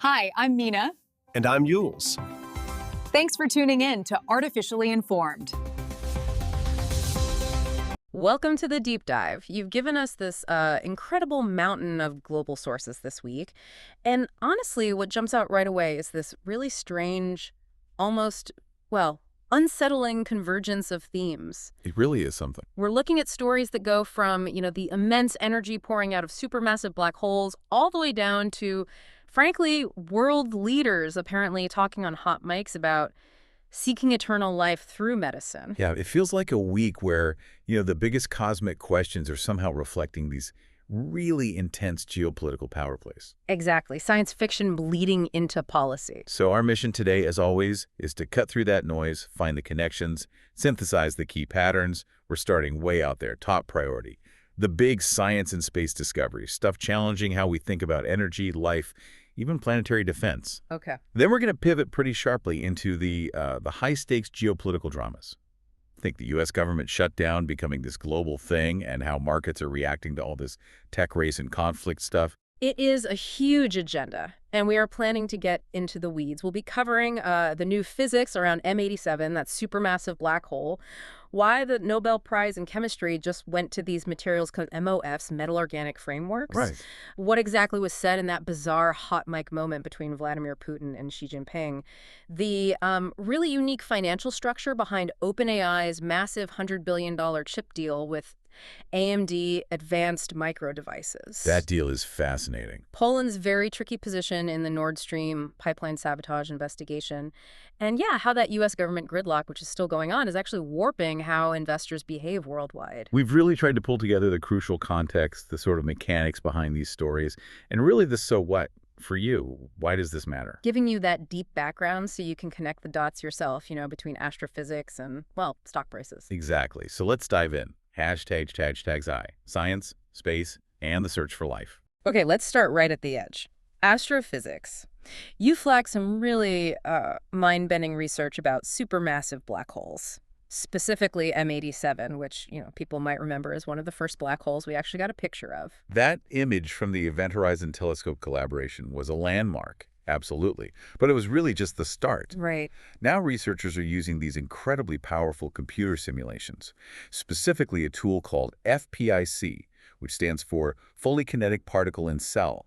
Hi, I'm Mina. And I'm Yules. Thanks for tuning in to Artificially Informed. Welcome to the deep dive. You've given us this incredible mountain of global sources this week. And honestly, what jumps out right away is this really strange, almost, well, unsettling convergence of themes. It really is something. We're looking at stories that go from, the immense energy pouring out of supermassive black holes all the way down to, frankly, world leaders apparently talking on hot mics about seeking eternal life through medicine. Yeah, it feels like a week where, the biggest cosmic questions are somehow reflecting these really intense geopolitical power plays. Exactly. Science fiction bleeding into policy. So our mission today, as always, is to cut through that noise, find the connections, synthesize the key patterns. We're starting way out there, top priority. The big science and space discoveries, stuff challenging how we think about energy, life, even planetary defense. Okay. Then we're going to pivot pretty sharply into the high-stakes geopolitical dramas. Think the U.S. government shutdown becoming this global thing and how markets are reacting to all this tech race and conflict stuff. It is a huge agenda, and we are planning to get into the weeds. We'll be covering the new physics around M87, that supermassive black hole, why the Nobel Prize in Chemistry just went to these materials called MOFs, metal organic frameworks. Right. What exactly was said in that bizarre hot mic moment between Vladimir Putin and Xi Jinping. The really unique financial structure behind OpenAI's massive $100 billion chip deal with AMD Advanced Micro Devices. That deal is fascinating. Poland's very tricky position in the Nord Stream pipeline sabotage investigation. And yeah, how that U.S. government gridlock, which is still going on, is actually warping how investors behave worldwide. We've really tried to pull together the crucial context, the sort of mechanics behind these stories, and really the so what for you. Why does this matter? Giving you that deep background so you can connect the dots yourself, between astrophysics and, well, stock prices. Exactly. So let's dive in. Hashtags I. Science, space, and the search for life. Okay, let's start right at the edge. Astrophysics. You flagged some really mind-bending research about supermassive black holes, specifically M87, which, people might remember as one of the first black holes we actually got a picture of. That image from the Event Horizon Telescope collaboration was a landmark. Absolutely. But it was really just the start. Right. Now researchers are using these incredibly powerful computer simulations, specifically a tool called FPIC, which stands for Fully Kinetic Particle in Cell.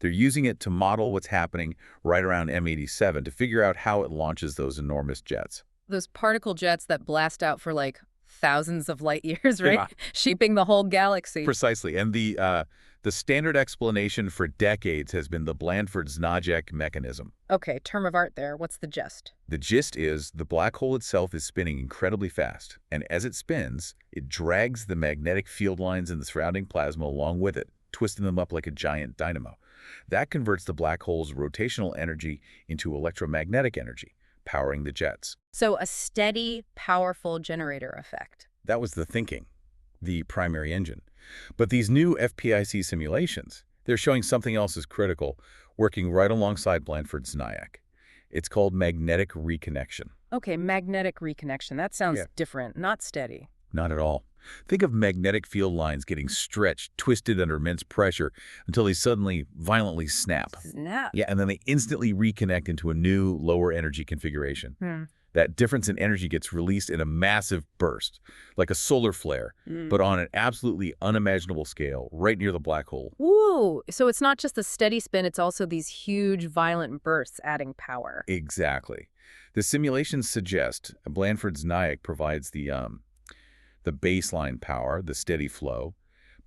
They're using it to model what's happening right around M87 to figure out how it launches those enormous jets. Those particle jets that blast out for thousands of light years, right? Yeah. Shaping the whole galaxy. Precisely. And the standard explanation for decades has been the Blandford-Znajek mechanism. Okay, term of art there. What's the gist? The gist is the black hole itself is spinning incredibly fast, and as it spins, it drags the magnetic field lines in the surrounding plasma along with it, twisting them up like a giant dynamo. That converts the black hole's rotational energy into electromagnetic energy, powering the jets. So a steady, powerful generator effect. That was the thinking, the primary engine. But these new FPIC simulations, they're showing something else is critical, working right alongside Blandford-Znajek. It's called magnetic reconnection. Okay, magnetic reconnection. That sounds different, not steady. Not at all. Think of magnetic field lines getting stretched, twisted under immense pressure until they suddenly violently snap. Snap? Yeah, and then they instantly reconnect into a new, lower energy configuration. That difference in energy gets released in a massive burst, like a solar flare, but on an absolutely unimaginable scale, right near the black hole. Ooh, so it's not just a steady spin, it's also these huge, violent bursts adding power. Exactly. The simulations suggest Blandford-Znajek provides the baseline power, the steady flow,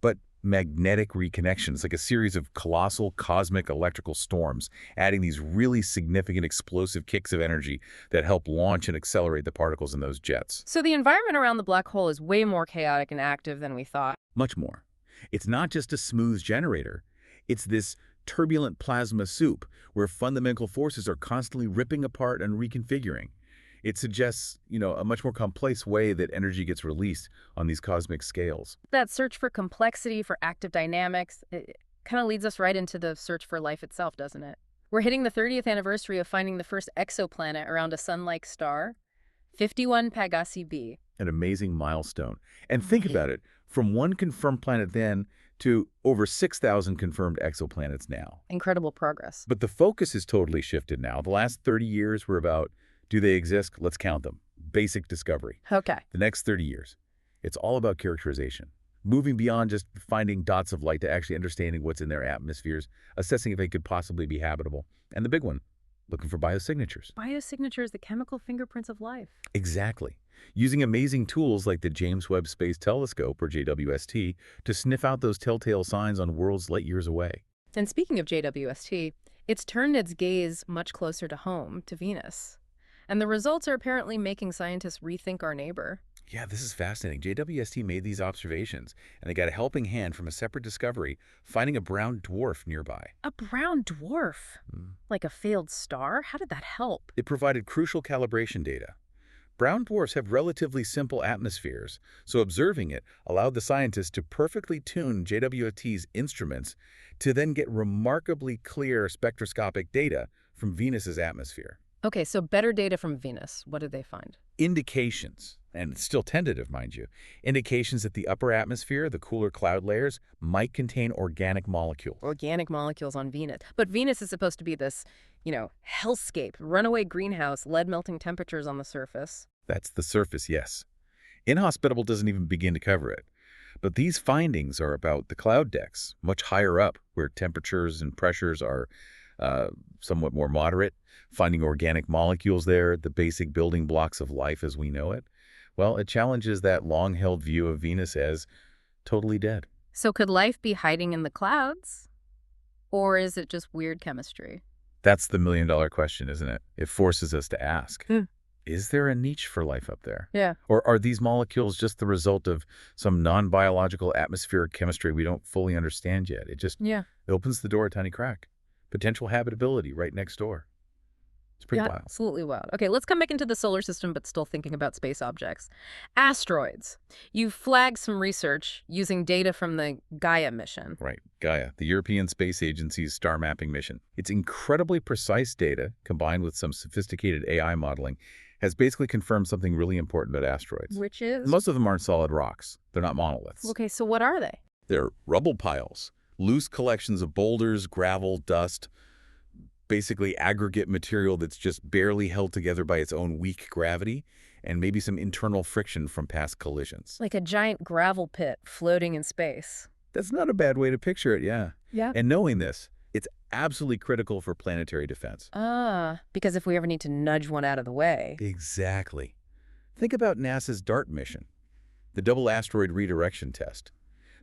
but magnetic reconnection is like a series of colossal cosmic electrical storms, adding these really significant explosive kicks of energy that help launch and accelerate the particles in those jets. So the environment around the black hole is way more chaotic and active than we thought. Much more. It's not just a smooth generator. It's this turbulent plasma soup where fundamental forces are constantly ripping apart and reconfiguring. It suggests, a much more complex way that energy gets released on these cosmic scales. That search for complexity, for active dynamics, it kind of leads us right into the search for life itself, doesn't it? We're hitting the 30th anniversary of finding the first exoplanet around a sun-like star, 51 Pegasi b. An amazing milestone. And think about it. From one confirmed planet then to over 6,000 confirmed exoplanets now. Incredible progress. But the focus is totally shifted now. The last 30 years were about, do they exist? Let's count them. Basic discovery. Okay. The next 30 years, it's all about characterization. Moving beyond just finding dots of light to actually understanding what's in their atmospheres, assessing if they could possibly be habitable. And the big one, looking for biosignatures. Biosignatures, the chemical fingerprints of life. Exactly. Using amazing tools like the James Webb Space Telescope, or JWST, to sniff out those telltale signs on worlds light years away. And speaking of JWST, it's turned its gaze much closer to home, to Venus. And the results are apparently making scientists rethink our neighbor. Yeah, this is fascinating. JWST made these observations, and they got a helping hand from a separate discovery, finding a brown dwarf nearby. A brown dwarf? Like a failed star? How did that help? It provided crucial calibration data. Brown dwarfs have relatively simple atmospheres, so observing it allowed the scientists to perfectly tune JWST's instruments to then get remarkably clear spectroscopic data from Venus's atmosphere. Okay, so better data from Venus. What did they find? Indications, and it's still tentative, mind you, indications that the upper atmosphere, the cooler cloud layers, might contain organic molecules. Organic molecules on Venus. But Venus is supposed to be this, hellscape, runaway greenhouse, lead-melting temperatures on the surface. That's the surface, yes. Inhospitable doesn't even begin to cover it. But these findings are about the cloud decks, much higher up, where temperatures and pressures are somewhat more moderate, finding organic molecules there, the basic building blocks of life as we know it. Well, it challenges that long-held view of Venus as totally dead. So could life be hiding in the clouds? Or is it just weird chemistry? That's the million-dollar question, isn't it? It forces us to ask, is there a niche for life up there? Yeah. Or are these molecules just the result of some non-biological atmospheric chemistry we don't fully understand yet? It just opens the door a tiny crack. Potential habitability right next door. It's pretty wild. Absolutely wild. Okay, let's come back into the solar system, but still thinking about space objects. Asteroids. You flagged some research using data from the Gaia mission. Right, Gaia, the European Space Agency's star mapping mission. Its incredibly precise data, combined with some sophisticated AI modeling, has basically confirmed something really important about asteroids. Which is? Most of them aren't solid rocks. They're not monoliths. Okay, so what are they? They're rubble piles. Loose collections of boulders, gravel, dust, basically aggregate material that's just barely held together by its own weak gravity and maybe some internal friction from past collisions. Like a giant gravel pit floating in space. That's not a bad way to picture it, yeah. Yeah. And knowing this, it's absolutely critical for planetary defense. Because if we ever need to nudge one out of the way. Exactly. Think about NASA's DART mission, the double asteroid redirection test.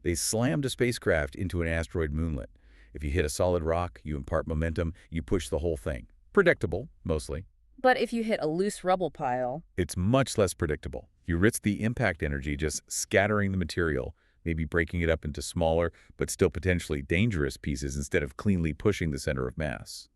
They slammed a spacecraft into an asteroid moonlet. If you hit a solid rock, you impart momentum, you push the whole thing. Predictable, mostly. But if you hit a loose rubble pile... It's much less predictable. You risk the impact energy just scattering the material, maybe breaking it up into smaller, but still potentially dangerous pieces instead of cleanly pushing the center of mass.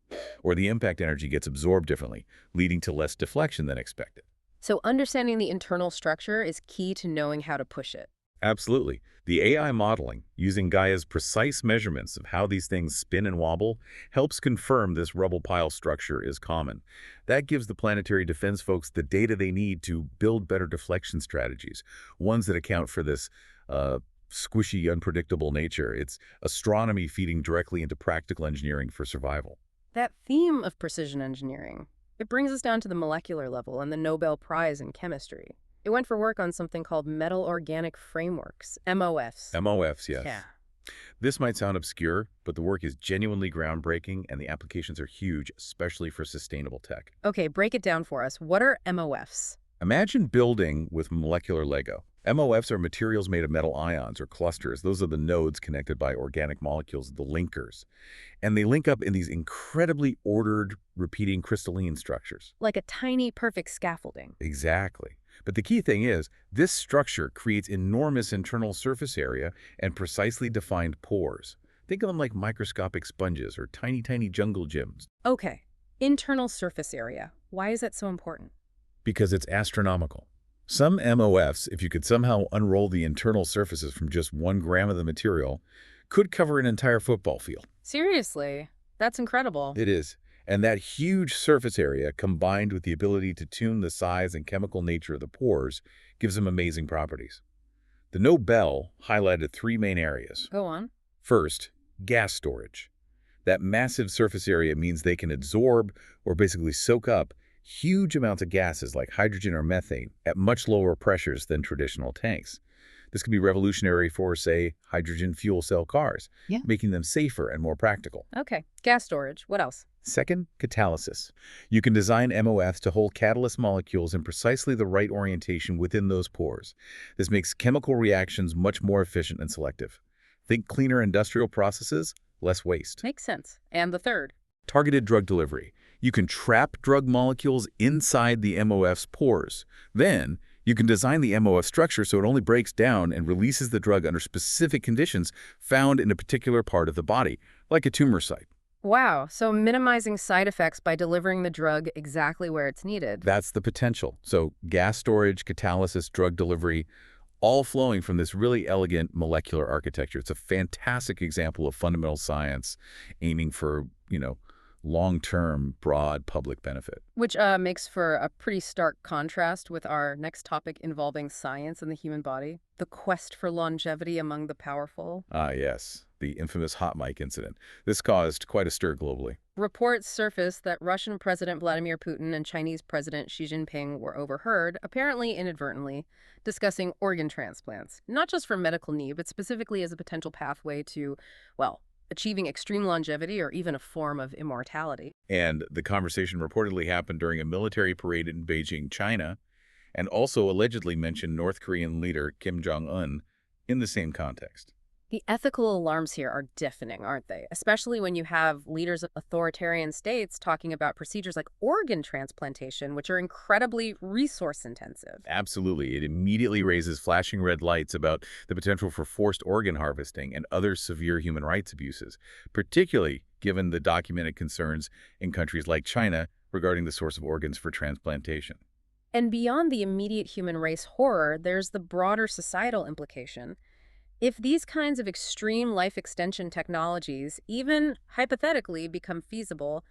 Or the impact energy gets absorbed differently, leading to less deflection than expected. So understanding the internal structure is key to knowing how to push it. Absolutely. The AI modeling, using Gaia's precise measurements of how these things spin and wobble, helps confirm this rubble pile structure is common. That gives the planetary defense folks the data they need to build better deflection strategies, ones that account for this squishy, unpredictable nature. It's astronomy feeding directly into practical engineering for survival. That theme of precision engineering, it brings us down to the molecular level and the Nobel Prize in chemistry. It went for work on something called metal organic frameworks, MOFs. MOFs, yes. Yeah. This might sound obscure, but the work is genuinely groundbreaking and the applications are huge, especially for sustainable tech. Okay, break it down for us. What are MOFs? Imagine building with molecular Lego. MOFs are materials made of metal ions or clusters. Those are the nodes connected by organic molecules, the linkers. And they link up in these incredibly ordered, repeating crystalline structures. Like a tiny, perfect scaffolding. Exactly. But the key thing is, this structure creates enormous internal surface area and precisely defined pores. Think of them like microscopic sponges or tiny, tiny jungle gyms. Okay, internal surface area. Why is that so important? Because it's astronomical. Some MOFs, if you could somehow unroll the internal surfaces from just 1 gram of the material, could cover an entire football field. Seriously? That's incredible. It is. And that huge surface area, combined with the ability to tune the size and chemical nature of the pores, gives them amazing properties. The Nobel highlighted three main areas. Go on. First, gas storage. That massive surface area means they can absorb or basically soak up huge amounts of gases like hydrogen or methane at much lower pressures than traditional tanks. This could be revolutionary for, say, hydrogen fuel cell cars, making them safer and more practical. Okay, gas storage. What else? Second, catalysis. You can design MOFs to hold catalyst molecules in precisely the right orientation within those pores. This makes chemical reactions much more efficient and selective. Think cleaner industrial processes, less waste. Makes sense. And the third? Targeted drug delivery. You can trap drug molecules inside the MOF's pores. Then, you can design the MOF structure so it only breaks down and releases the drug under specific conditions found in a particular part of the body, like a tumor site. Wow, so minimizing side effects by delivering the drug exactly where it's needed. That's the potential. So gas storage, catalysis, drug delivery, all flowing from this really elegant molecular architecture. It's a fantastic example of fundamental science aiming for, long-term, broad public benefit. Which makes for a pretty stark contrast with our next topic involving science and the human body, the quest for longevity among the powerful. Ah, yes, the infamous hot mic incident. This caused quite a stir globally. Reports surfaced that Russian President Vladimir Putin and Chinese President Xi Jinping were overheard, apparently inadvertently, discussing organ transplants, not just for medical need, but specifically as a potential pathway to, achieving extreme longevity or even a form of immortality. And the conversation reportedly happened during a military parade in Beijing, China, and also allegedly mentioned North Korean leader Kim Jong-un in the same context. The ethical alarms here are deafening, aren't they? Especially when you have leaders of authoritarian states talking about procedures like organ transplantation, which are incredibly resource-intensive. Absolutely. It immediately raises flashing red lights about the potential for forced organ harvesting and other severe human rights abuses, particularly given the documented concerns in countries like China regarding the source of organs for transplantation. And beyond the immediate human race horror, there's the broader societal implication. If these kinds of extreme life extension technologies, even hypothetically, become feasible,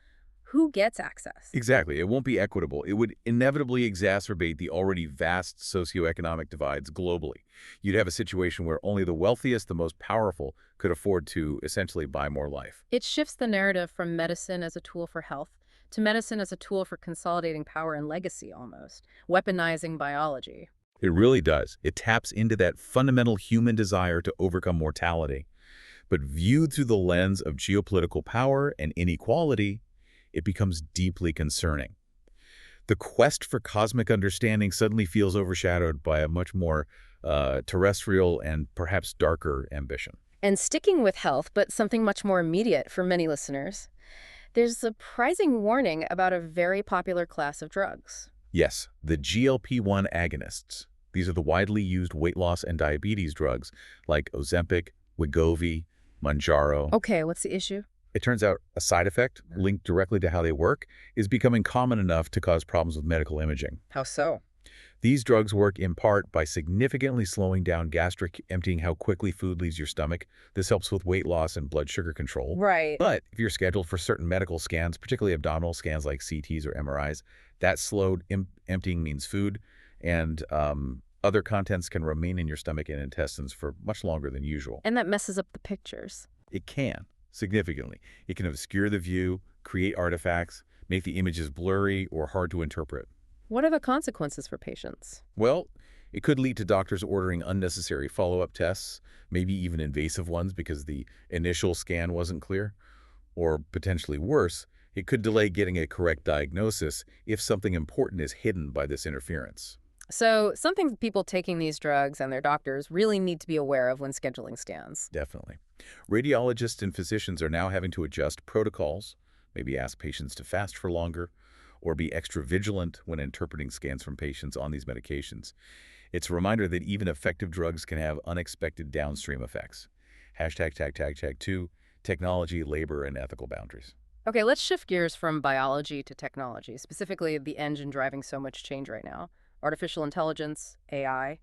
who gets access? Exactly. It won't be equitable. It would inevitably exacerbate the already vast socioeconomic divides globally. You'd have a situation where only the wealthiest, the most powerful, could afford to essentially buy more life. It shifts the narrative from medicine as a tool for health to medicine as a tool for consolidating power and legacy almost, weaponizing biology. It really does. It taps into that fundamental human desire to overcome mortality. But viewed through the lens of geopolitical power and inequality, it becomes deeply concerning. The quest for cosmic understanding suddenly feels overshadowed by a much more terrestrial and perhaps darker ambition. And sticking with health, but something much more immediate for many listeners, there's a surprising warning about a very popular class of drugs. Yes, the GLP-1 agonists. These are the widely used weight loss and diabetes drugs like Ozempic, Wegovy, Mounjaro. Okay, what's the issue? It turns out a side effect linked directly to how they work is becoming common enough to cause problems with medical imaging. How so? These drugs work in part by significantly slowing down gastric emptying, how quickly food leaves your stomach. This helps with weight loss and blood sugar control. Right. But if you're scheduled for certain medical scans, particularly abdominal scans like CTs or MRIs, that slowed emptying means food and other contents can remain in your stomach and intestines for much longer than usual. And that messes up the pictures. It can, significantly. It can obscure the view, create artifacts, make the images blurry or hard to interpret. What are the consequences for patients? Well, it could lead to doctors ordering unnecessary follow-up tests, maybe even invasive ones because the initial scan wasn't clear. Or potentially worse, it could delay getting a correct diagnosis if something important is hidden by this interference. So something people taking these drugs and their doctors really need to be aware of when scheduling scans. Definitely. Radiologists and physicians are now having to adjust protocols, maybe ask patients to fast for longer, or be extra vigilant when interpreting scans from patients on these medications. It's a reminder that even effective drugs can have unexpected downstream effects. #2, technology, labor, and ethical boundaries. Okay, let's shift gears from biology to technology, specifically the engine driving so much change right now. Artificial intelligence, AI,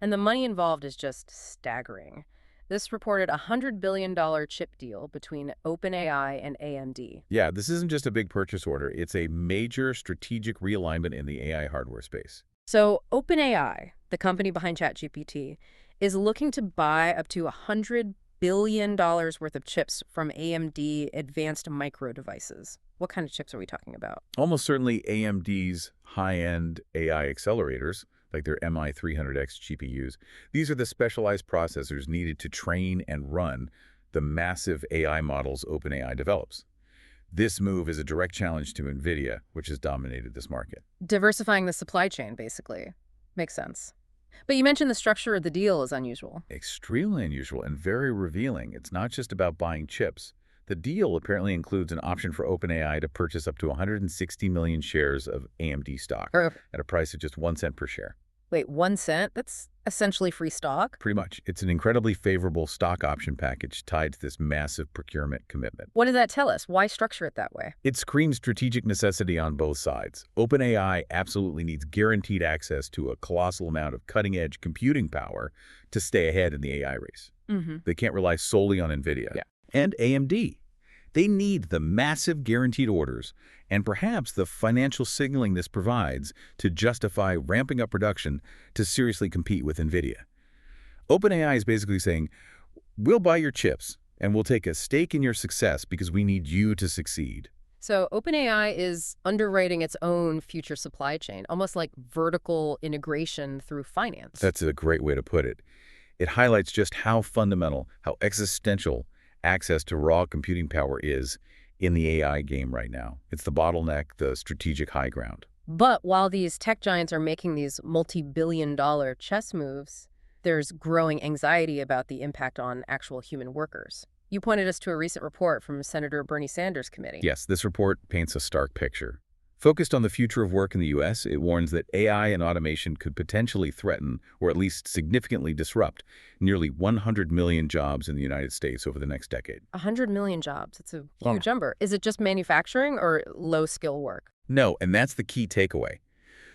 and the money involved is just staggering. This reported a $100 billion chip deal between OpenAI and AMD. Yeah, this isn't just a big purchase order. It's a major strategic realignment in the AI hardware space. So OpenAI, the company behind ChatGPT, is looking to buy up to $100 billion worth of chips from AMD Advanced Micro Devices. What kind of chips are we talking about? Almost certainly AMD's high-end AI accelerators, like their MI300X GPUs. These are the specialized processors needed to train and run the massive AI models OpenAI develops. This move is a direct challenge to NVIDIA, which has dominated this market. Diversifying the supply chain, basically. Makes sense. But you mentioned the structure of the deal is unusual. Extremely unusual and very revealing. It's not just about buying chips. The deal apparently includes an option for OpenAI to purchase up to 160 million shares of AMD stock at a price of just 1 cent per share. Wait, 1 cent? That's essentially free stock? Pretty much. It's an incredibly favorable stock option package tied to this massive procurement commitment. What does that tell us? Why structure it that way? It screams strategic necessity on both sides. OpenAI absolutely needs guaranteed access to a colossal amount of cutting-edge computing power to stay ahead in the AI race. They can't rely solely on NVIDIA. And AMD. They need the massive guaranteed orders and perhaps the financial signaling this provides to justify ramping up production to seriously compete with NVIDIA. OpenAI is basically saying, we'll buy your chips and we'll take a stake in your success because we need you to succeed. So OpenAI is underwriting its own future supply chain, almost like vertical integration through finance. That's a great way to put it. It highlights just how fundamental, how existential access to raw computing power is in the AI game right now. It's the bottleneck, the strategic high ground. But while these tech giants are making these multi-billion-dollar chess moves, there's growing anxiety about the impact on actual human workers. You pointed us to a recent report from Senator Bernie Sanders' committee. Yes, this report paints a stark picture. Focused on the future of work in the U.S., it warns that AI and automation could potentially threaten, or at least significantly disrupt, nearly 100 million jobs in the United States over the next decade. 100 million jobs. It's a huge number. Is it just manufacturing or low-skill work? No, and that's the key takeaway.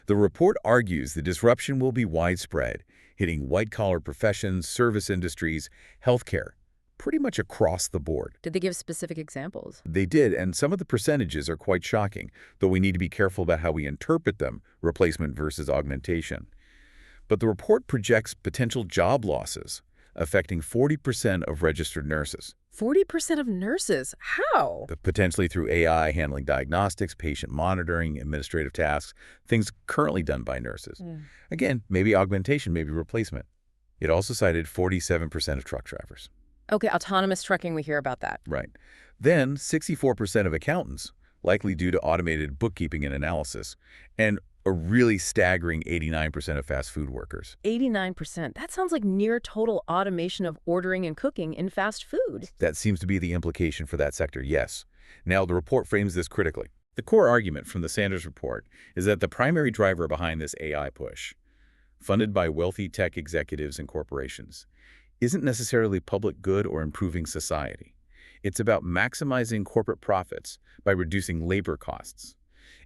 The report argues the disruption will be widespread, hitting white-collar professions, service industries, healthcare, pretty much across the board. Did they give specific examples? They did, and some of the percentages are quite shocking, though we need to be careful about how we interpret them, replacement versus augmentation. But the report projects potential job losses, affecting 40% of registered nurses. 40% of nurses? How? Potentially through AI handling diagnostics, patient monitoring, administrative tasks, things currently done by nurses. Again, maybe augmentation, maybe replacement. It also cited 47% of truck drivers. Okay, autonomous trucking, we hear about that. Right. Then 64% of accountants, likely due to automated bookkeeping and analysis, and a really staggering 89% of fast food workers. 89%? That sounds like near total automation of ordering and cooking in fast food. That seems to be the implication for that sector, yes. Now, the report frames this critically. The core argument from the Sanders report is that the primary driver behind this AI push, funded by wealthy tech executives and corporations, isn't necessarily public good or improving society. It's about maximizing corporate profits by reducing labor costs,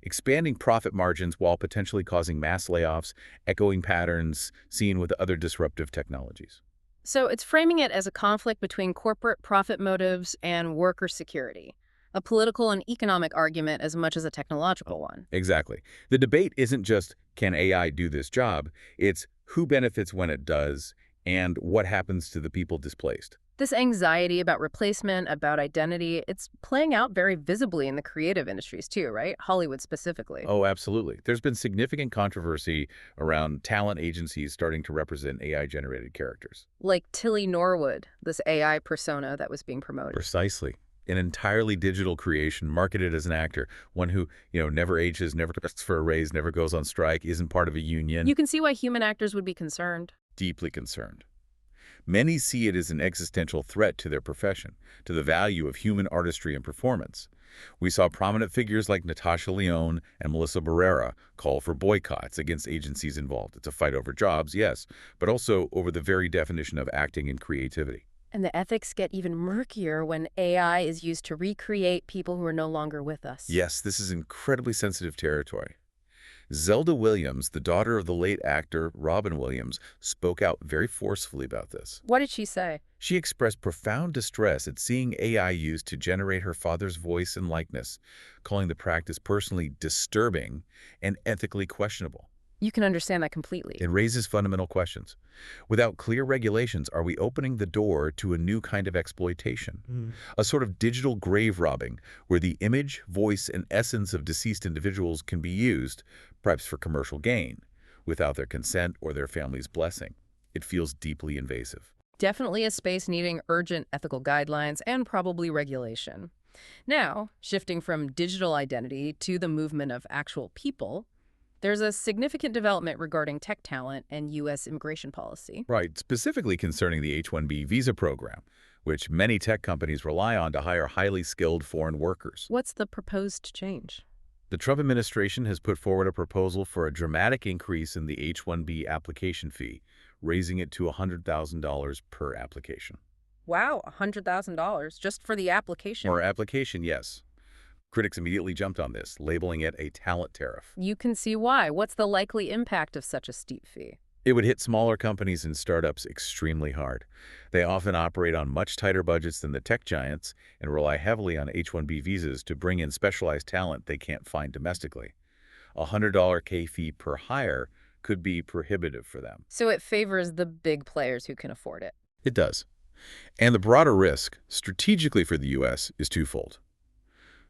expanding profit margins while potentially causing mass layoffs, echoing patterns seen with other disruptive technologies. So it's framing it as a conflict between corporate profit motives and worker security, a political and economic argument as much as a technological one. Exactly. The debate isn't just, can AI do this job? It's who benefits when it does, and what happens to the people displaced. This anxiety about replacement, about identity, it's playing out very visibly in the creative industries too, right? Hollywood specifically. Oh, absolutely. There's been significant controversy around talent agencies starting to represent AI-generated characters. Like Tilly Norwood, this AI persona that was being promoted. Precisely. An entirely digital creation, marketed as an actor, one who, never ages, never asks for a raise, never goes on strike, isn't part of a union. You can see why human actors would be concerned. Deeply concerned. Many see it as an existential threat to their profession, to the value of human artistry and performance. We saw prominent figures like Natasha Lyonne and Melissa Barrera call for boycotts against agencies involved. It's a fight over jobs, yes, but also over the very definition of acting and creativity. And the ethics get even murkier when AI is used to recreate people who are no longer with us. Yes, this is incredibly sensitive territory. Zelda Williams, the daughter of the late actor Robin Williams, spoke out very forcefully about this. What did she say? She expressed profound distress at seeing AI used to generate her father's voice and likeness, calling the practice personally disturbing and ethically questionable. You can understand that completely. It raises fundamental questions. Without clear regulations, are we opening the door to a new kind of exploitation? A sort of digital grave robbing, where the image, voice, and essence of deceased individuals can be used, perhaps for commercial gain, without their consent or their family's blessing. It feels deeply invasive. Definitely a space needing urgent ethical guidelines and probably regulation. Now, shifting from digital identity to the movement of actual people, there's a significant development regarding tech talent and U.S. immigration policy. Right, specifically concerning the H-1B visa program, which many tech companies rely on to hire highly skilled foreign workers. What's the proposed change? The Trump administration has put forward a proposal for a dramatic increase in the H-1B application fee, raising it to $100,000 per application. Wow, $100,000 just for the application. For application, yes. Critics immediately jumped on this, labeling it a talent tariff. You can see why. What's the likely impact of such a steep fee? It would hit smaller companies and startups extremely hard. They often operate on much tighter budgets than the tech giants and rely heavily on H-1B visas to bring in specialized talent they can't find domestically. A $100 K fee per hire could be prohibitive for them. So it favors the big players who can afford it. It does. And the broader risk, strategically for the U.S., is twofold.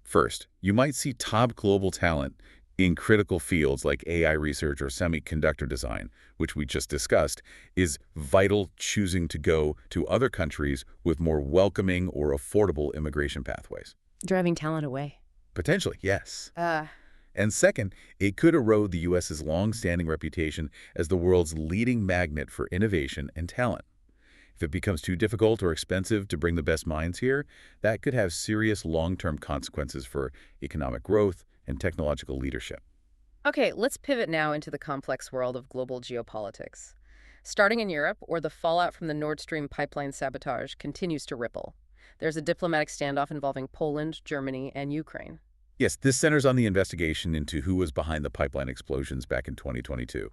First, you might see top global talent in critical fields like AI research or semiconductor design, which we just discussed, is vital choosing to go to other countries with more welcoming or affordable immigration pathways. Driving talent away. Potentially, yes. And second, it could erode the U.S.'s long-standing reputation as the world's leading magnet for innovation and talent. If it becomes too difficult or expensive to bring the best minds here, that could have serious long-term consequences for economic growth and technological leadership. Okay, let's pivot now into the complex world of global geopolitics. Starting in Europe, where the fallout from the Nord Stream pipeline sabotage continues to ripple. There's a diplomatic standoff involving Poland, Germany, and Ukraine. Yes, this centers on the investigation into who was behind the pipeline explosions back in 2022.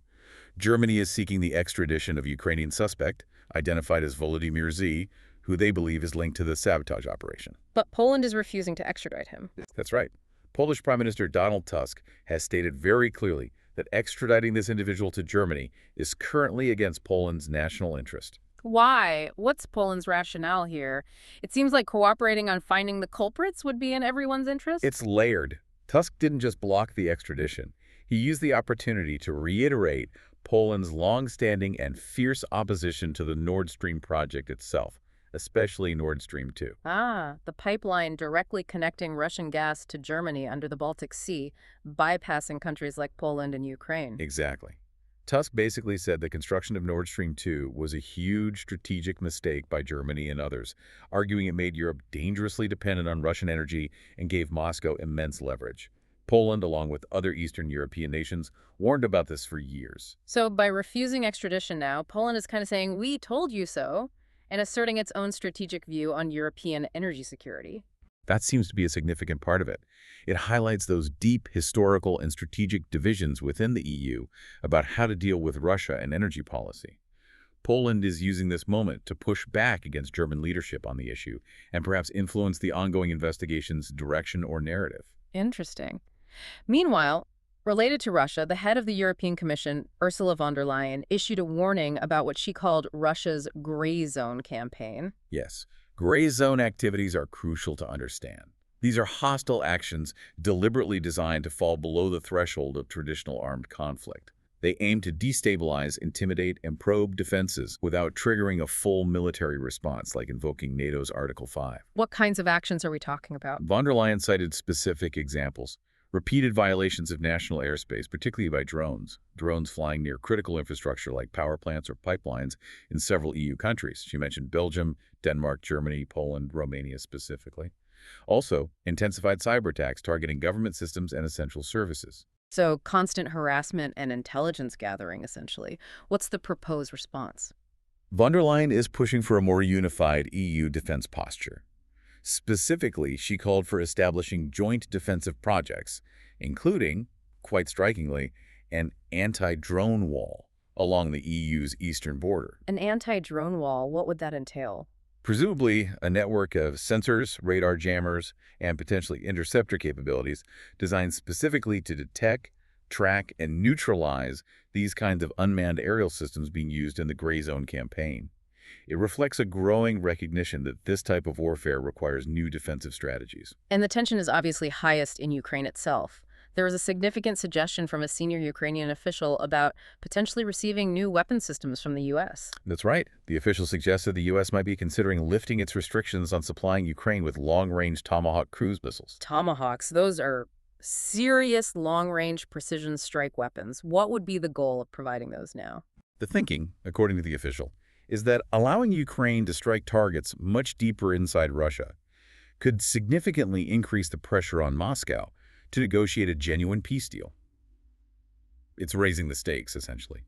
Germany is seeking the extradition of Ukrainian suspect, identified as Volodymyr Z, who they believe is linked to the sabotage operation. But Poland is refusing to extradite him. That's right. Polish Prime Minister Donald Tusk has stated very clearly that extraditing this individual to Germany is currently against Poland's national interest. Why? What's Poland's rationale here? It seems like cooperating on finding the culprits would be in everyone's interest. It's layered. Tusk didn't just block the extradition. He used the opportunity to reiterate Poland's long-standing and fierce opposition to the Nord Stream project itself, especially Nord Stream 2. The pipeline directly connecting Russian gas to Germany under the Baltic Sea, bypassing countries like Poland and Ukraine. Exactly. Tusk basically said the construction of Nord Stream 2 was a huge strategic mistake by Germany and others, arguing it made Europe dangerously dependent on Russian energy and gave Moscow immense leverage. Poland, along with other Eastern European nations, warned about this for years. So by refusing extradition now, Poland is kind of saying, we told you so, and asserting its own strategic view on European energy security. That seems to be a significant part of it. It highlights those deep historical and strategic divisions within the EU about how to deal with Russia and energy policy. Poland is using this moment to push back against German leadership on the issue and perhaps influence the ongoing investigation's direction or narrative. Interesting. Meanwhile, related to Russia, the head of the European Commission, Ursula von der Leyen, issued a warning about what she called Russia's gray zone campaign. Yes, gray zone activities are crucial to understand. These are hostile actions deliberately designed to fall below the threshold of traditional armed conflict. They aim to destabilize, intimidate, and probe defenses without triggering a full military response, like invoking NATO's Article 5. What kinds of actions are we talking about? Von der Leyen cited specific examples. Repeated violations of national airspace, particularly by drones flying near critical infrastructure like power plants or pipelines in several EU countries. She mentioned Belgium, Denmark, Germany, Poland, Romania specifically. Also, intensified cyber attacks targeting government systems and essential services. So constant harassment and intelligence gathering, essentially. What's the proposed response? Von der Leyen is pushing for a more unified EU defense posture. Specifically, she called for establishing joint defensive projects, including, quite strikingly, an anti-drone wall along the EU's eastern border. An anti-drone wall, what would that entail? Presumably, a network of sensors, radar jammers, and potentially interceptor capabilities designed specifically to detect, track, and neutralize these kinds of unmanned aerial systems being used in the Gray Zone campaign. It reflects a growing recognition that this type of warfare requires new defensive strategies. And the tension is obviously highest in Ukraine itself. There was a significant suggestion from a senior Ukrainian official about potentially receiving new weapon systems from the U.S. That's right. The official suggested the U.S. might be considering lifting its restrictions on supplying Ukraine with long-range Tomahawk cruise missiles. Tomahawks, those are serious long-range precision strike weapons. What would be the goal of providing those now? The thinking, according to the official, is that allowing Ukraine to strike targets much deeper inside Russia could significantly increase the pressure on Moscow to negotiate a genuine peace deal. It's raising the stakes, essentially.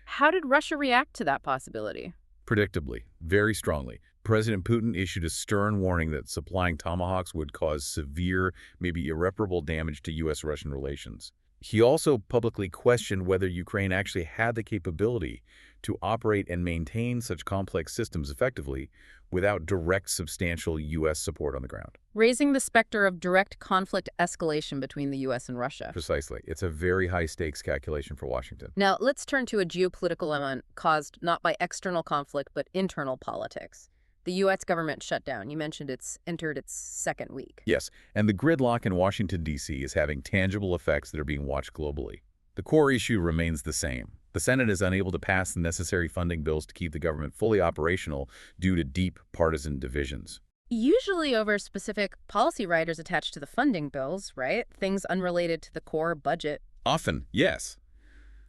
How did Russia react to that possibility? Predictably, very strongly, President Putin issued a stern warning that supplying Tomahawks would cause severe, maybe irreparable damage to U.S.-Russian relations. He also publicly questioned whether Ukraine actually had the capability to operate and maintain such complex systems effectively without direct, substantial U.S. support on the ground. Raising the specter of direct conflict escalation between the U.S. and Russia. Precisely. It's a very high-stakes calculation for Washington. Now, let's turn to a geopolitical element caused not by external conflict, but internal politics. The U.S. government shutdown. You mentioned it's entered its second week. Yes, and the gridlock in Washington, D.C. is having tangible effects that are being watched globally. The core issue remains the same. The Senate is unable to pass the necessary funding bills to keep the government fully operational due to deep partisan divisions. Usually over specific policy riders attached to the funding bills, right? Things unrelated to the core budget. Often, yes.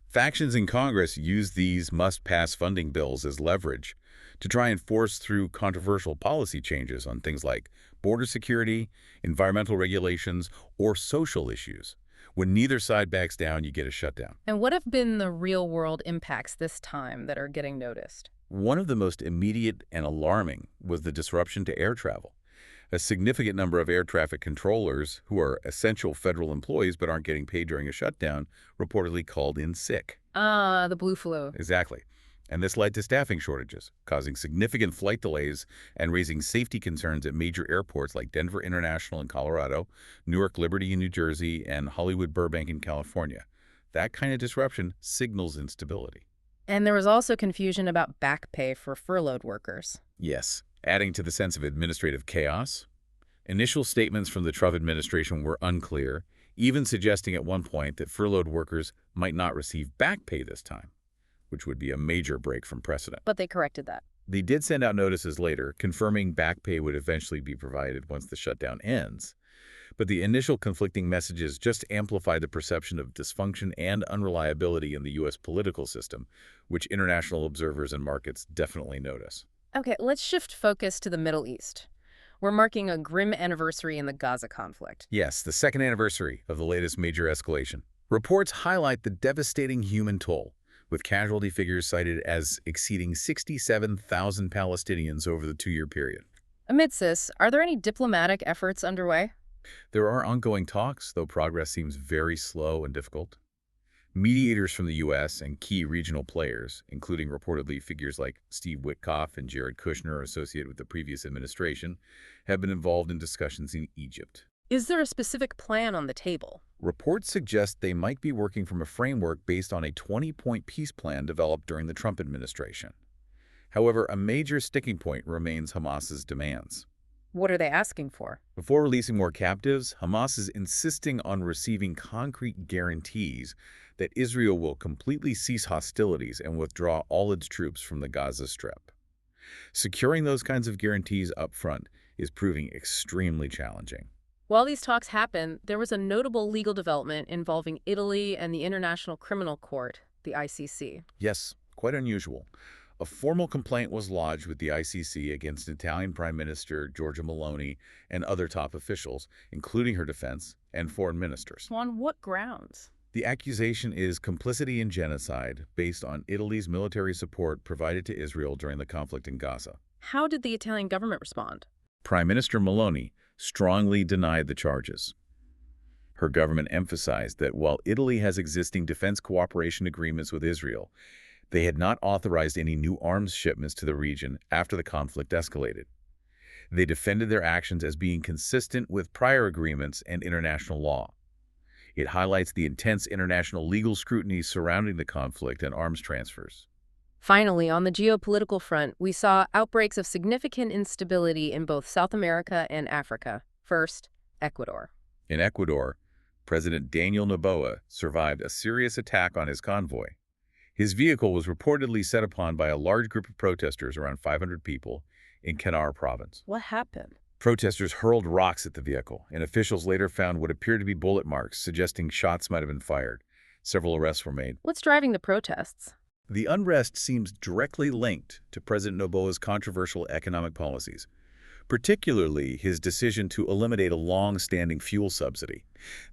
Factions in Congress use these must-pass funding bills as leverage to try and force through controversial policy changes on things like border security, environmental regulations, or social issues. When neither side backs down, you get a shutdown. And what have been the real-world impacts this time that are getting noticed? One of the most immediate and alarming was the disruption to air travel. A significant number of air traffic controllers, who are essential federal employees but aren't getting paid during a shutdown, reportedly called in sick. The blue flu. Exactly. And this led to staffing shortages, causing significant flight delays and raising safety concerns at major airports like Denver International in Colorado, Newark Liberty in New Jersey, and Hollywood Burbank in California. That kind of disruption signals instability. And there was also confusion about back pay for furloughed workers. Yes, adding to the sense of administrative chaos. Initial statements from the Trump administration were unclear, even suggesting at one point that furloughed workers might not receive back pay this time, which would be a major break from precedent. But they corrected that. They did send out notices later, confirming back pay would eventually be provided once the shutdown ends. But the initial conflicting messages just amplified the perception of dysfunction and unreliability in the U.S. political system, which international observers and markets definitely notice. Okay, let's shift focus to the Middle East. We're marking a grim anniversary in the Gaza conflict. Yes, the second anniversary of the latest major escalation. Reports highlight the devastating human toll, with casualty figures cited as exceeding 67,000 Palestinians over the two-year period. Amidst this, are there any diplomatic efforts underway? There are ongoing talks, though progress seems very slow and difficult. Mediators from the U.S. and key regional players, including reportedly figures like Steve Witkoff and Jared Kushner associated with the previous administration, have been involved in discussions in Egypt. Is there a specific plan on the table? Reports suggest they might be working from a framework based on a 20-point peace plan developed during the Trump administration. However, a major sticking point remains Hamas's demands. What are they asking for? Before releasing more captives, Hamas is insisting on receiving concrete guarantees that Israel will completely cease hostilities and withdraw all its troops from the Gaza Strip. Securing those kinds of guarantees up front is proving extremely challenging. While these talks happen, there was a notable legal development involving Italy and the International Criminal Court, the ICC. Yes, quite unusual. A formal complaint was lodged with the ICC against Italian Prime Minister Giorgia Meloni and other top officials, including her defense and foreign ministers. On what grounds? The accusation is complicity in genocide based on Italy's military support provided to Israel during the conflict in Gaza. How did the Italian government respond? Prime Minister Meloni strongly denied the charges. Her government emphasized that while Italy has existing defense cooperation agreements with Israel, they had not authorized any new arms shipments to the region after the conflict escalated. They defended their actions as being consistent with prior agreements and international law. It highlights the intense international legal scrutiny surrounding the conflict and arms transfers. Finally, on the geopolitical front, we saw outbreaks of significant instability in both South America and Africa. First, Ecuador. In Ecuador, President Daniel Noboa survived a serious attack on his convoy. His vehicle was reportedly set upon by a large group of protesters, around 500 people, in Canar province. What happened? Protesters hurled rocks at the vehicle, and officials later found what appeared to be bullet marks, suggesting shots might have been fired. Several arrests were made. What's driving the protests? The unrest seems directly linked to President Noboa's controversial economic policies, particularly his decision to eliminate a long-standing fuel subsidy.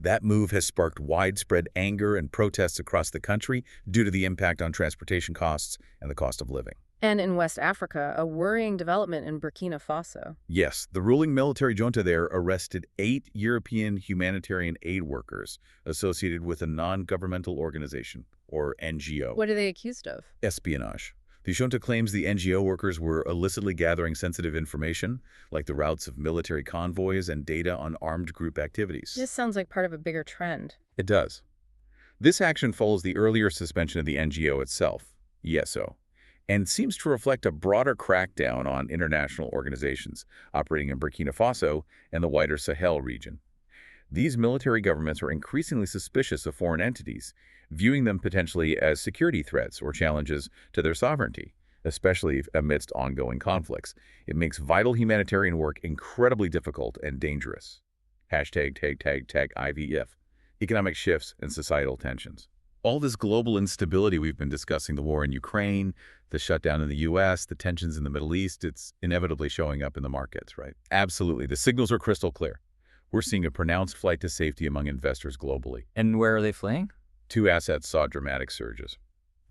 That move has sparked widespread anger and protests across the country due to the impact on transportation costs and the cost of living. And in West Africa, a worrying development in Burkina Faso. Yes, the ruling military junta there arrested 8 European humanitarian aid workers associated with a non-governmental organization, or NGO. What are they accused of? Espionage. The junta claims the NGO workers were illicitly gathering sensitive information, like the routes of military convoys and data on armed group activities. This sounds like part of a bigger trend. It does. This action follows the earlier suspension of the NGO itself, ESO, and seems to reflect a broader crackdown on international organizations operating in Burkina Faso and the wider Sahel region. These military governments are increasingly suspicious of foreign entities, viewing them potentially as security threats or challenges to their sovereignty, especially amidst ongoing conflicts. It makes vital humanitarian work incredibly difficult and dangerous. Hashtag IVF. Economic shifts and societal tensions. All this global instability we've been discussing, the war in Ukraine, the shutdown in the U.S., the tensions in the Middle East, it's inevitably showing up in the markets, right? Absolutely. The signals are crystal clear. We're seeing a pronounced flight to safety among investors globally. And where are they fleeing? 2 assets saw dramatic surges: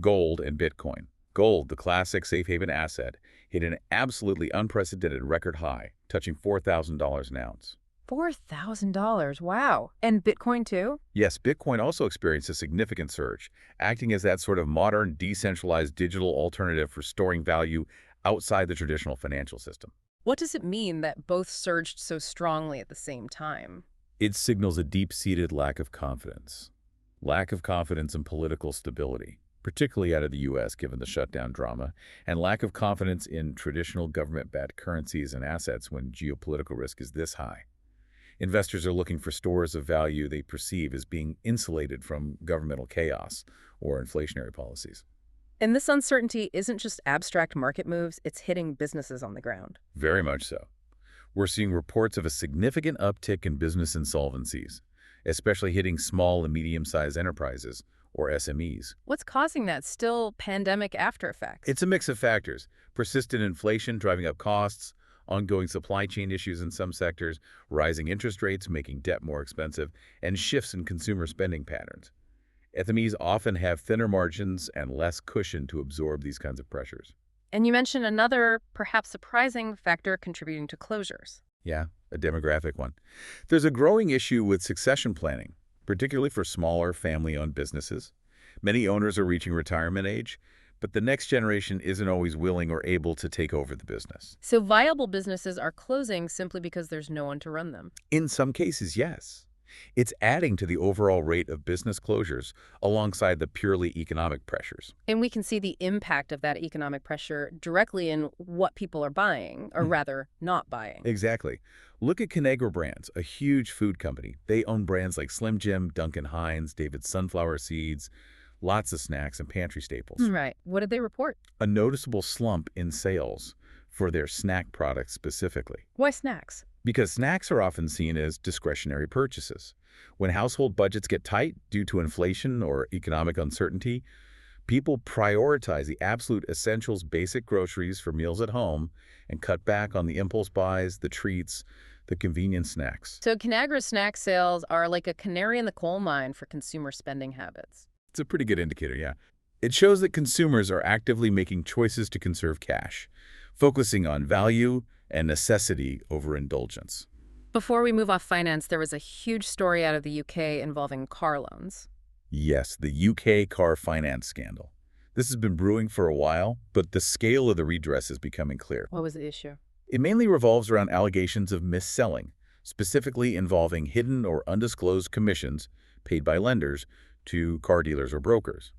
gold and Bitcoin. Gold, the classic safe haven asset, hit an absolutely unprecedented record high, touching $4,000 an ounce. $4,000, wow. And Bitcoin too? Yes, Bitcoin also experienced a significant surge, acting as that sort of modern, decentralized digital alternative for storing value outside the traditional financial system. What does it mean that both surged so strongly at the same time? It signals a deep-seated lack of confidence. Lack of confidence in political stability, particularly out of the U.S. given the shutdown drama, and lack of confidence in traditional government-backed currencies and assets when geopolitical risk is this high. Investors are looking for stores of value they perceive as being insulated from governmental chaos or inflationary policies. And this uncertainty isn't just abstract market moves, it's hitting businesses on the ground. Very much so. We're seeing reports of a significant uptick in business insolvencies, especially hitting small and medium-sized enterprises, or SMEs. What's causing that still pandemic after effects? It's a mix of factors: persistent inflation driving up costs, ongoing supply chain issues in some sectors, rising interest rates making debt more expensive, and shifts in consumer spending patterns. SMEs often have thinner margins and less cushion to absorb these kinds of pressures. And you mentioned another, perhaps surprising, factor contributing to closures. Yeah, a demographic one. There's a growing issue with succession planning, particularly for smaller family-owned businesses. Many owners are reaching retirement age, but the next generation isn't always willing or able to take over the business. So viable businesses are closing simply because there's no one to run them. In some cases, yes. It's adding to the overall rate of business closures alongside the purely economic pressures. And we can see the impact of that economic pressure directly in what people are buying, or rather, not buying. Exactly. Look at Conagra Brands, a huge food company. They own brands like Slim Jim, Duncan Hines, David's Sunflower Seeds, lots of snacks and pantry staples. Right. What did they report? A noticeable slump in sales for their snack products specifically. Why snacks? Because snacks are often seen as discretionary purchases. When household budgets get tight due to inflation or economic uncertainty, people prioritize the absolute essentials, basic groceries for meals at home, and cut back on the impulse buys, the treats, the convenient snacks. So Conagra's snack sales are like a canary in the coal mine for consumer spending habits. It's a pretty good indicator, yeah. It shows that consumers are actively making choices to conserve cash, focusing on value and necessity over indulgence. Before we move off finance, there was a huge story out of the UK involving car loans. Yes, the UK car finance scandal. This has been brewing for a while, but the scale of the redress is becoming clear. What was the issue? It mainly revolves around allegations of mis-selling, specifically involving hidden or undisclosed commissions paid by lenders to car dealers or brokers.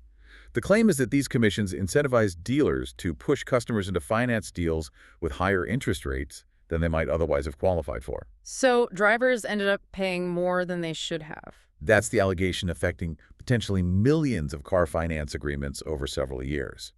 The claim is that these commissions incentivize dealers to push customers into finance deals with higher interest rates than they might otherwise have qualified for. So drivers ended up paying more than they should have. That's the allegation affecting potentially millions of car finance agreements over several years.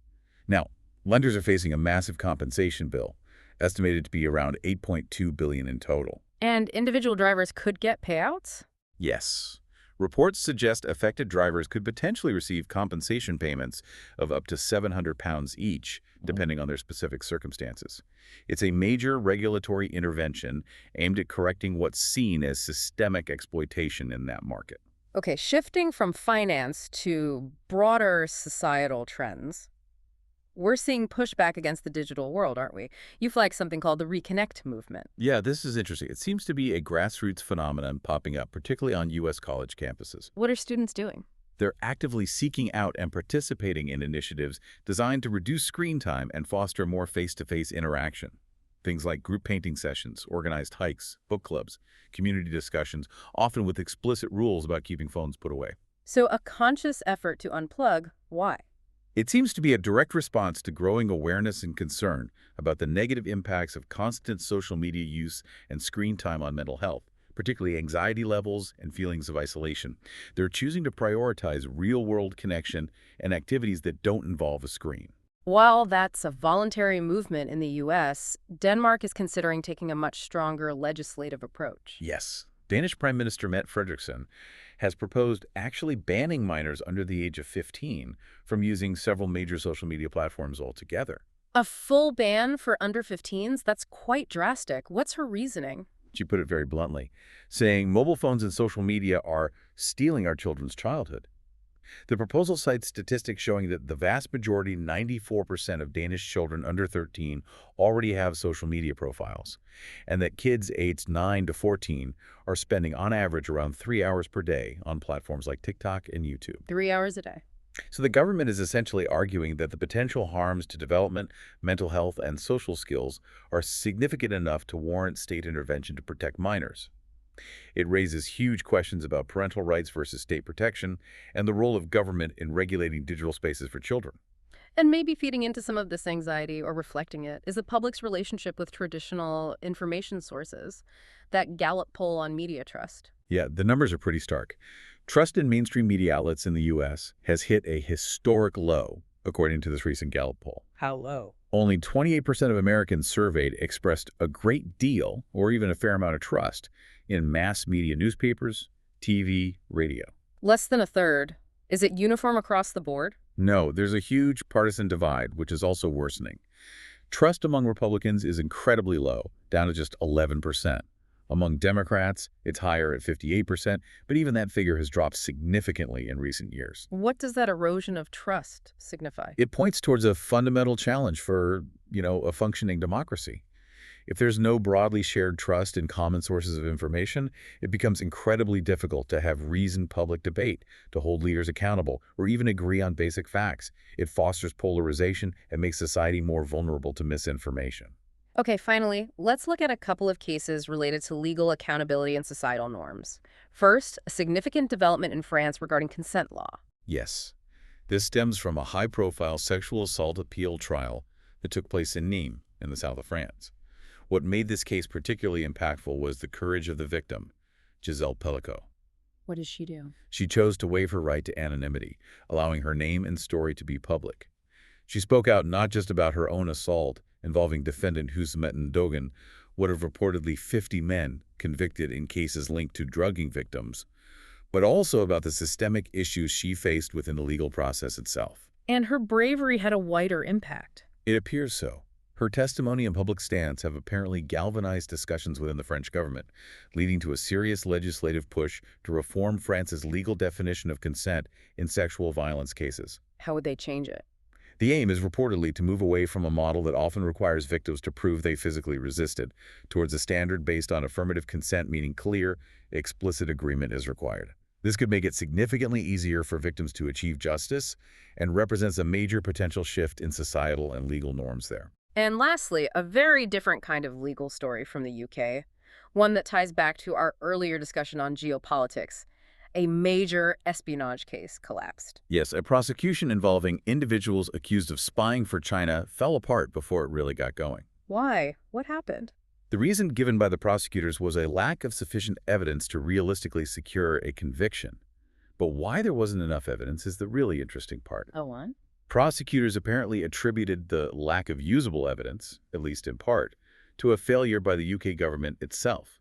Now, lenders are facing a massive compensation bill, estimated to be around $8.2 billion in total. And individual drivers could get payouts? Yes. Reports suggest affected drivers could potentially receive compensation payments of up to £700 each, depending on their specific circumstances. It's a major regulatory intervention aimed at correcting what's seen as systemic exploitation in that market. Okay, shifting from finance to broader societal trends, we're seeing pushback against the digital world, aren't we? You flagged something called the Reconnect movement. Yeah, this is interesting. It seems to be a grassroots phenomenon popping up, particularly on U.S. college campuses. What are students doing? They're actively seeking out and participating in initiatives designed to reduce screen time and foster more face-to-face interaction. Things like group painting sessions, organized hikes, book clubs, community discussions, often with explicit rules about keeping phones put away. So a conscious effort to unplug. Why? It seems to be a direct response to growing awareness and concern about the negative impacts of constant social media use and screen time on mental health, particularly anxiety levels and feelings of isolation. They're choosing to prioritize real-world connection and activities that don't involve a screen. While that's a voluntary movement in the U.S., Denmark is considering taking a much stronger legislative approach. Yes. Danish Prime Minister Mette Frederiksen has proposed actually banning minors under the age of 15 from using several major social media platforms altogether. A full ban for under 15s? That's quite drastic. What's her reasoning? She put it very bluntly, saying mobile phones and social media are stealing our children's childhood. The proposal cites statistics showing that the vast majority, 94% of Danish children under 13, already have social media profiles, and that kids aged 9 to 14 are spending on average around 3 hours per day on platforms like TikTok and YouTube. 3 hours a day. So the government is essentially arguing that the potential harms to development, mental health, and social skills are significant enough to warrant state intervention to protect minors. It raises huge questions about parental rights versus state protection and the role of government in regulating digital spaces for children. And maybe feeding into some of this anxiety or reflecting it is the public's relationship with traditional information sources, that Gallup poll on media trust. Yeah, the numbers are pretty stark. Trust in mainstream media outlets in the U.S. has hit a historic low, according to this recent Gallup poll. How low? Only 28% of Americans surveyed expressed a great deal or even a fair amount of trust in mass media newspapers, TV, radio. Less than a third. Is it uniform across the board? No, there's a huge partisan divide, which is also worsening. Trust among Republicans is incredibly low, down to just 11%. Among Democrats, it's higher at 58%, but even that figure has dropped significantly in recent years. What does that erosion of trust signify? It points towards a fundamental challenge for, a functioning democracy. If there's no broadly shared trust in common sources of information, it becomes incredibly difficult to have reasoned public debate, to hold leaders accountable, or even agree on basic facts. It fosters polarization and makes society more vulnerable to misinformation. Okay, finally, let's look at a couple of cases related to legal accountability and societal norms. First, a significant development in France regarding consent law. Yes. This stems from a high-profile sexual assault appeal trial that took place in Nîmes, in the south of France. What made this case particularly impactful was the courage of the victim, Giselle Pellicot. What did she do? She chose to waive her right to anonymity, allowing her name and story to be public. She spoke out not just about her own assault, involving defendant Husmet Ndogan, one of reportedly 50 men convicted in cases linked to drugging victims, but also about the systemic issues she faced within the legal process itself. And her bravery had a wider impact. It appears so. Her testimony and public stance have apparently galvanized discussions within the French government, leading to a serious legislative push to reform France's legal definition of consent in sexual violence cases. How would they change it? The aim is reportedly to move away from a model that often requires victims to prove they physically resisted, towards a standard based on affirmative consent, meaning clear, explicit agreement is required. This could make it significantly easier for victims to achieve justice and represents a major potential shift in societal and legal norms there. And lastly, a very different kind of legal story from the UK, one that ties back to our earlier discussion on geopolitics. a major espionage case collapsed. Yes, a prosecution involving individuals accused of spying for China fell apart before it really got going. Why? What happened? The reason given by the prosecutors was a lack of sufficient evidence to realistically secure a conviction. But why there wasn't enough evidence is the really interesting part. Oh, what? Prosecutors apparently attributed the lack of usable evidence, at least in part, to a failure by the UK government itself.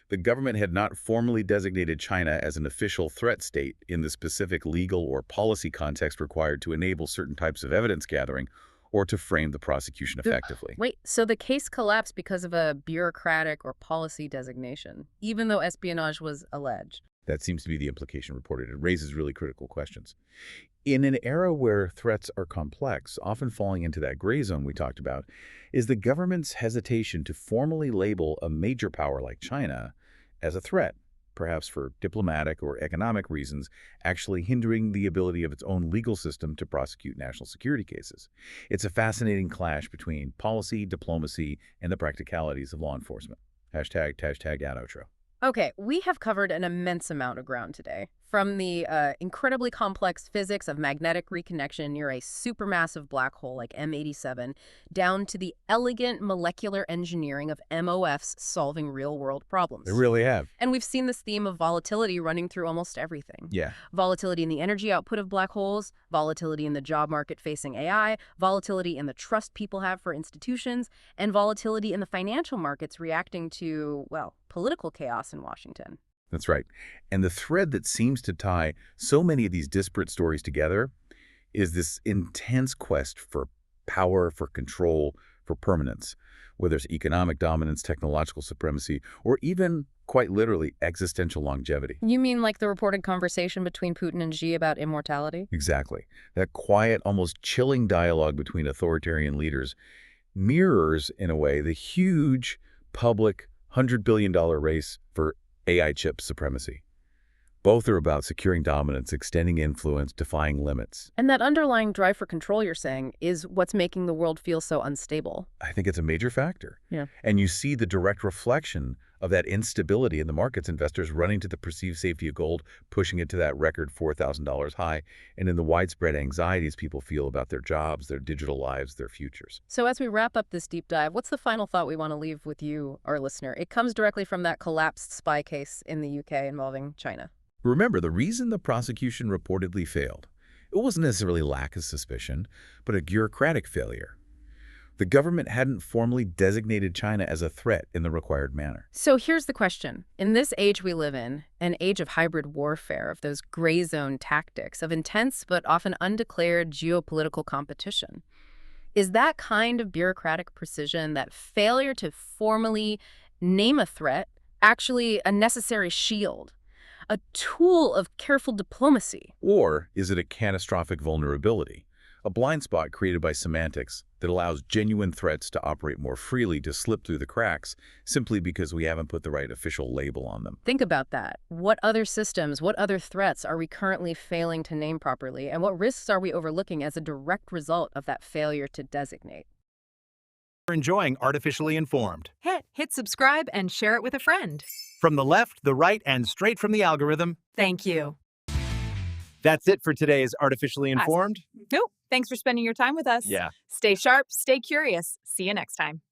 The government had not formally designated China as an official threat state in the specific legal or policy context required to enable certain types of evidence gathering or to frame the prosecution effectively. Wait, so the case collapsed because of a bureaucratic or policy designation, even though espionage was alleged? That seems to be the implication reported. It raises really critical questions. In an era where threats are complex, often falling into that gray zone we talked about, is the government's hesitation to formally label a major power like China as a threat, perhaps for diplomatic or economic reasons, actually hindering the ability of its own legal system to prosecute national security cases. It's a fascinating clash between policy, diplomacy, and the practicalities of law enforcement. Hashtag ad outro. Okay, we have covered an immense amount of ground today. From the incredibly complex physics of magnetic reconnection near a supermassive black hole like M87, down to the elegant molecular engineering of MOFs solving real-world problems. They really have. And we've seen this theme of volatility running through almost everything. Yeah. Volatility in the energy output of black holes, volatility in the job market facing AI, volatility in the trust people have for institutions, and volatility in the financial markets reacting to, well, political chaos in Washington. That's right. And the thread that seems to tie so many of these disparate stories together is this intense quest for power, for control, for permanence, whether it's economic dominance, technological supremacy, or even, quite literally, existential longevity. You mean like the reported conversation between Putin and Xi about immortality? Exactly. That quiet, almost chilling dialogue between authoritarian leaders mirrors, in a way, the huge public $100 billion race for AI chip supremacy. Both are about securing dominance, extending influence, defying limits. And that underlying drive for control, you're saying, is what's making the world feel so unstable. I think it's a major factor. Yeah. And you see the direct reflection of that instability in the markets, investors running to the perceived safety of gold, pushing it to that record $4,000 high, and in the widespread anxieties people feel about their jobs, their digital lives, their futures. So as we wrap up this deep dive, what's the final thought we want to leave with you, our listener? It comes directly from that collapsed spy case in the UK involving China. Remember, the reason the prosecution reportedly failed, it wasn't necessarily lack of suspicion, but a bureaucratic failure. The government hadn't formally designated China as a threat in the required manner. So here's the question. In this age we live in, an age of hybrid warfare, of those gray zone tactics, of intense but often undeclared geopolitical competition, is that kind of bureaucratic precision, that failure to formally name a threat, actually a necessary shield, a tool of careful diplomacy? Or is it a catastrophic vulnerability, a blind spot created by semantics that allows genuine threats to operate more freely, to slip through the cracks, simply because we haven't put the right official label on them? Think about that. What other systems, what other threats are we currently failing to name properly, and what risks are we overlooking as a direct result of that failure to designate? You're enjoying Artificially Informed. Hit subscribe and share it with a friend. From the left, the right, and straight from the algorithm. Thank you. That's it for today's Artificially Informed. Nope. Thanks for spending your time with us. Yeah. Stay sharp, stay curious. See you next time.